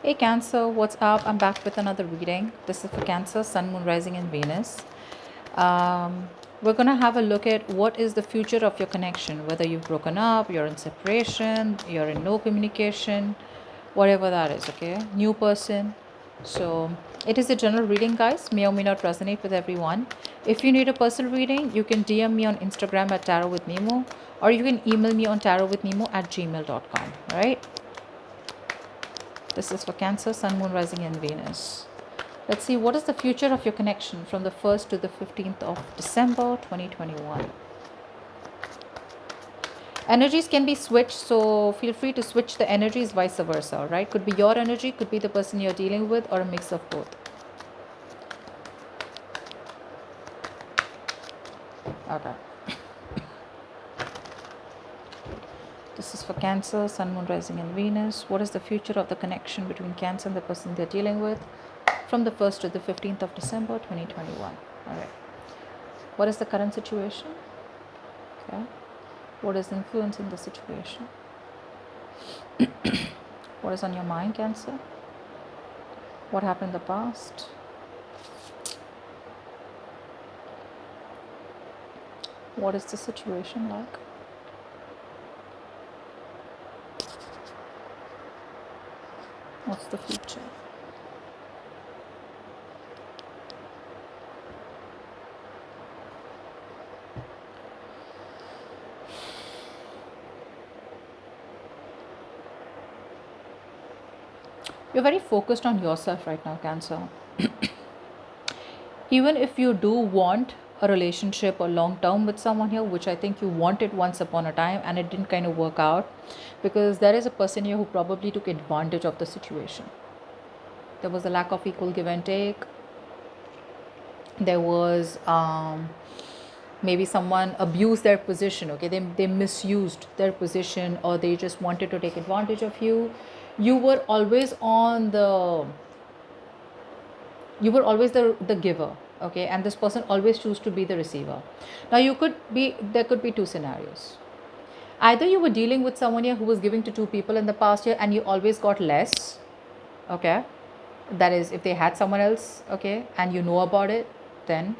Hey Cancer, what's up? I'm back with another reading. This is for Cancer, Sun, Moon, Rising, and Venus. We're gonna have a look at what is the future of your connection, whether you've broken up, you're in separation, you're in no communication, whatever that is, okay? New person. So it is a general reading, guys. May or may not resonate with everyone. If you need a personal reading, you can DM me on Instagram at Tarot with Nemo, or you can email me on tarotwithnemo@gmail.com. All right. This is for Cancer, Sun, Moon, Rising, and Venus. Let's see what is the future of your connection from the 1st to the 15th of December 2021. Energies can be switched, so feel free to switch the energies, vice versa, right? Could be your energy, could be the person you're dealing with, or a mix of both. Okay. This is for Cancer, Sun, Moon, Rising, and Venus. What is the future of the connection between Cancer and the person they're dealing with from the 1st to the 15th of December 2021? All right. What is the current situation? Okay. What is influencing the situation? What is on your mind, Cancer? What happened in the past? What is the situation like? What's the future? You're very focused on yourself right now, Cancer. Even if you do want a relationship or long term with someone here, which I think you wanted once upon a time and it didn't kind of work out, because there is a person here who probably took advantage of the situation. There was a lack of equal give and take. There was maybe someone abused their position, okay? They misused their position, or they just wanted to take advantage of you. You were always the giver, okay, and this person always choose to be the receiver. Now there could be two scenarios. Either you were dealing with someone here who was giving to two people in the past year and you always got less, okay, that is if they had someone else, okay, and you know about it. Then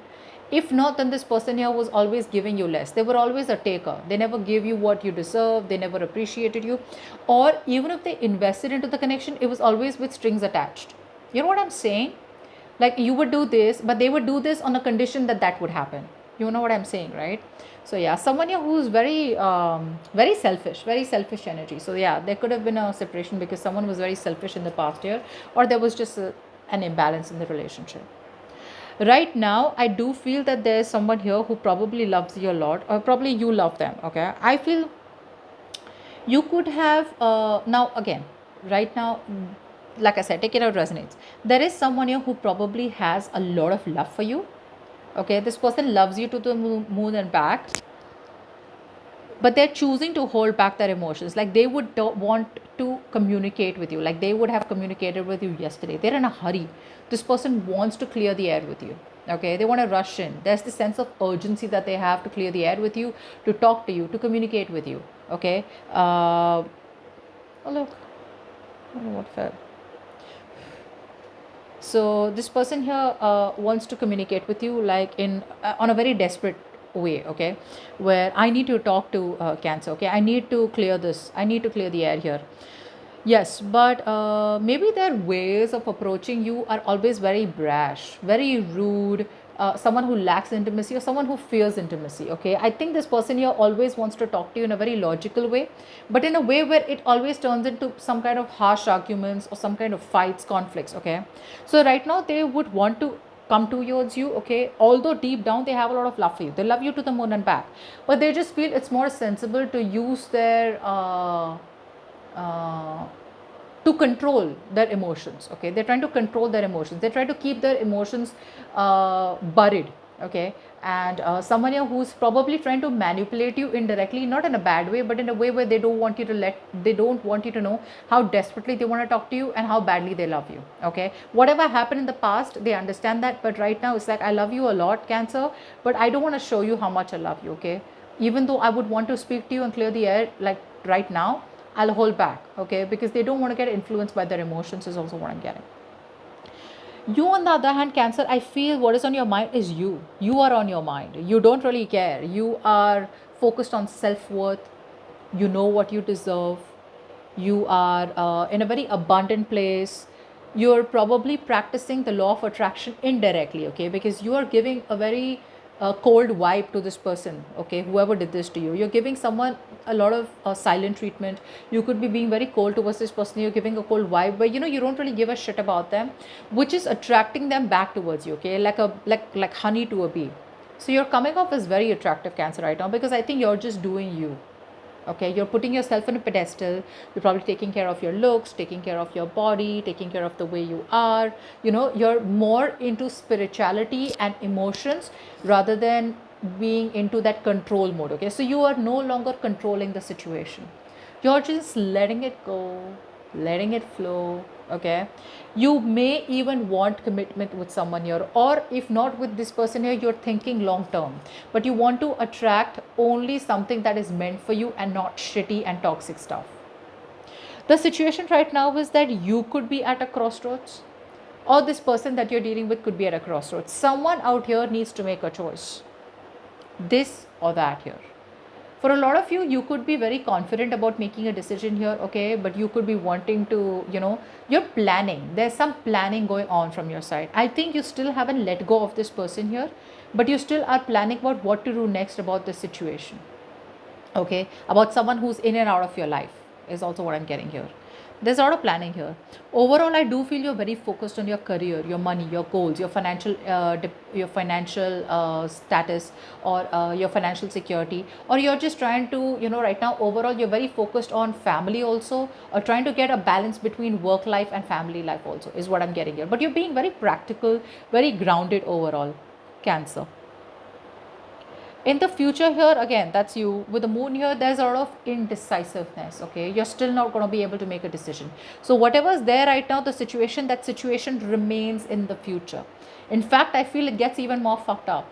if not, then this person here was always giving you less. They were always a taker. They never gave you what you deserve. They never appreciated you. Or even if they invested into the connection, it was always with strings attached. You know what I'm saying? Like you would do this, but they would do this on a condition that that would happen. You know what I'm saying, right? So yeah, someone here who's very selfish energy. So yeah, there could have been a separation because someone was very selfish in the past year, or there was just an imbalance in the relationship. Right now, I do feel that there is someone here who probably loves you a lot, or probably you love them. Okay, I feel you could have now again, right now, like I said, take it out resonates. There is someone here who probably has a lot of love for you. Okay, this person loves you to the moon and back, but they're choosing to hold back their emotions. Like they would want to communicate with you, like they would have communicated with you yesterday. They're in a hurry. This person wants to clear the air with you. Okay, they want to rush in. There's the sense of urgency that they have to clear the air with you, to talk to you, to communicate with you. Okay. Oh look, I don't know what fell. So this person here wants to communicate with you, like in on a very desperate way. Okay, where I need to talk to Cancer. Okay, I need to clear this. I need to clear the air here. Yes, but maybe their ways of approaching you are always very brash, very rude. Someone who lacks intimacy, or someone who fears intimacy. Okay, I think this person here always wants to talk to you in a very logical way, but in a way where it always turns into some kind of harsh arguments or some kind of fights, conflicts. Okay, so right now they would want to come towards you. Okay, although deep down they have a lot of love for you. They love you to the moon and back, but they just feel it's more sensible to use their uh, to control their emotions. Okay, they're trying to control their emotions. They try to keep their emotions buried. Okay, and someone here who's probably trying to manipulate you indirectly, not in a bad way, but in a way where they don't want you to know how desperately they want to talk to you and how badly they love you. Okay, whatever happened in the past, they understand that, but right now it's like, I love you a lot, Cancer, but I don't want to show you how much I love you. Okay, even though I would want to speak to you and clear the air like right now, I'll hold back, okay, because they don't want to get influenced by their emotions, is also what I'm getting. You, on the other hand, Cancer, I feel what is on your mind is you. You are on your mind. You don't really care. You are focused on self worth. You know what you deserve. You are in a very abundant place. You're probably practicing the law of attraction indirectly, okay, because you are giving a very cold vibe to this person, okay, whoever did this to you. You're giving someone a lot of silent treatment. You could be being very cold towards this person. You're giving a cold vibe where, you know, you don't really give a shit about them, which is attracting them back towards you, okay, like honey to a bee. So you're coming off as very attractive, Cancer, right now, because I think you're just doing you, okay. You're putting yourself on a pedestal. You're probably taking care of your looks, taking care of your body, taking care of the way you are. You know, you're more into spirituality and emotions rather than being into that control mode, okay. So you are no longer controlling the situation. You're just letting it go, letting it flow, okay. You may even want commitment with someone here, or if not with this person here, you're thinking long term, but you want to attract only something that is meant for you and not shitty and toxic stuff. The situation right now is that you could be at a crossroads, or this person that you're dealing with could be at a crossroads. Someone out here needs to make a choice, this or that here. For a lot of you, you could be very confident about making a decision here, okay, but you could be wanting to, you know, you're planning. There's some planning going on from your side. I think you still haven't let go of this person here, but you still are planning about what to do next about this situation, okay, about someone who's in and out of your life is also what I'm getting here. There's a lot of planning here. Overall, I do feel you're very focused on your career, your money, your goals, your financial your financial status, or your financial security, or you're just trying to, you know, right now overall you're very focused on family also, or trying to get a balance between work life and family life also, is what I'm getting here. But you're being very practical, very grounded overall, Cancer. In the future here, again, that's you with the moon here, there's a lot of indecisiveness, okay. You're still not going to be able to make a decision. So whatever's there right now, the situation, that situation remains in the future. In fact, I feel it gets even more fucked up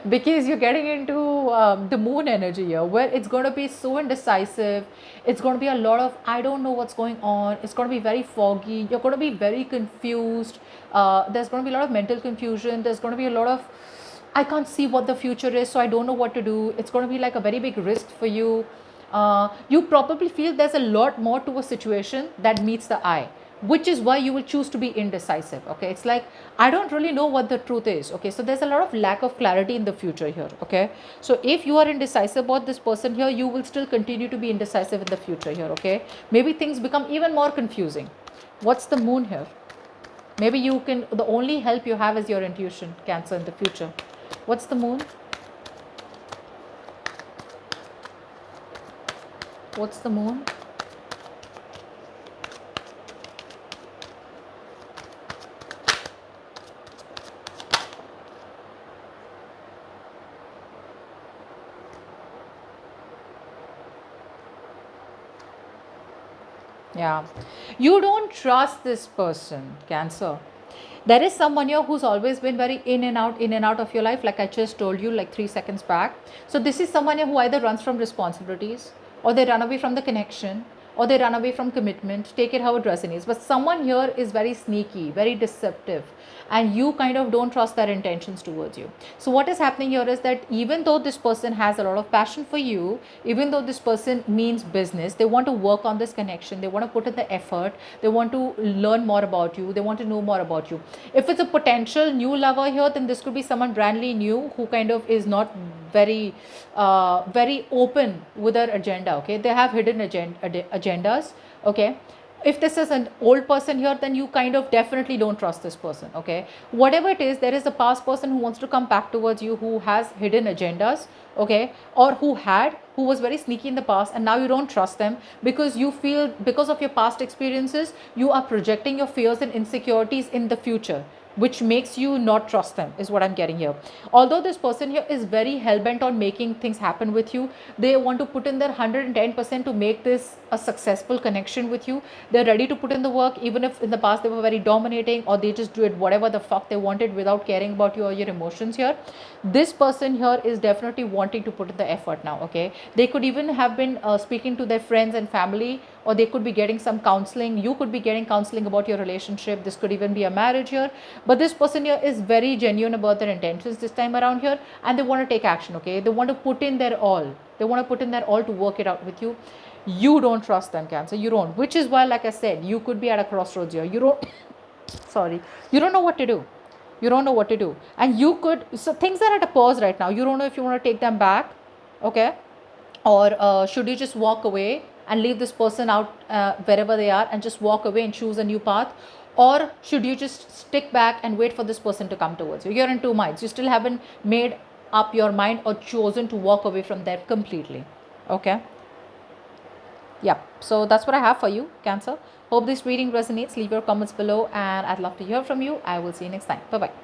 because you're getting into the moon energy here, where it's going to be so indecisive. It's going to be a lot of, I don't know what's going on. It's going to be very foggy. You're going to be very confused. There's going to be a lot of mental confusion. There's going to be a lot of, I can't see what the future is, so I don't know what to do. It's going to be like a very big risk for you. You probably feel there's a lot more to a situation that meets the eye, which is why you will choose to be indecisive, okay. It's like, I don't really know what the truth is, okay. So there's a lot of lack of clarity in the future here, okay. So if you are indecisive about this person here, you will still continue to be indecisive in the future here, okay. Maybe things become even more confusing. What's the moon here? Maybe you can, the only help you have is your intuition, Cancer, in the future. What's the moon? What's the moon? Yeah. You don't trust this person, Cancer. There is someone here who's always been very in and out of your life, like I just told you like 3 seconds back. So this is someone here who either runs from responsibilities, or they run away from the connection, or they run away from commitment. Take it how it resonates. But someone here is very sneaky, very deceptive, and you kind of don't trust their intentions towards you. So what is happening here is that even though this person has a lot of passion for you, even though this person means business, they want to work on this connection, they want to put in the effort, they want to learn more about you, they want to know more about you. If it's a potential new lover here, then this could be someone brandly new who kind of is not very very open with their agenda, okay. They have hidden agendas, okay. If this is an old person here, then you kind of definitely don't trust this person, okay. Whatever it is, there is a past person who wants to come back towards you, who has hidden agendas, okay, or who was very sneaky in the past, and now you don't trust them because you feel, because of your past experiences, you are projecting your fears and insecurities in the future. which makes you not trust them, is what I'm getting here. Although this person here is very hell-bent on making things happen with you, they want to put in their 110% to make this a successful connection with you. They're ready to put in the work, even if in the past they were very dominating, or they just do it whatever the fuck they wanted without caring about you or your emotions here. This person here is definitely wanting to put in the effort now, okay? They could even have been speaking to their friends and family, or they could be getting some counseling. You could be getting counseling about your relationship. This could even be a marriage here. But this person here is very genuine about their intentions this time around here, and they want to take action, okay? They want to put in their all. They want to put in their all to work it out with you. You don't trust them, Cancer. You don't. Which is why, like I said, you could be at a crossroads here. You don't, sorry, you don't know what to do. You don't know what to do. And you could, so things are at a pause right now. You don't know if you want to take them back, okay? Or should you just walk away and leave this person out wherever they are and just walk away and choose a new path? Or should you just stick back and wait for this person to come towards you? You're in two minds. You still haven't made up your mind or chosen to walk away from that completely, okay? Yeah, so that's what I have for you, Cancer. Hope this reading resonates. Leave your comments below and I'd love to hear from you. I will see you next time. Bye bye.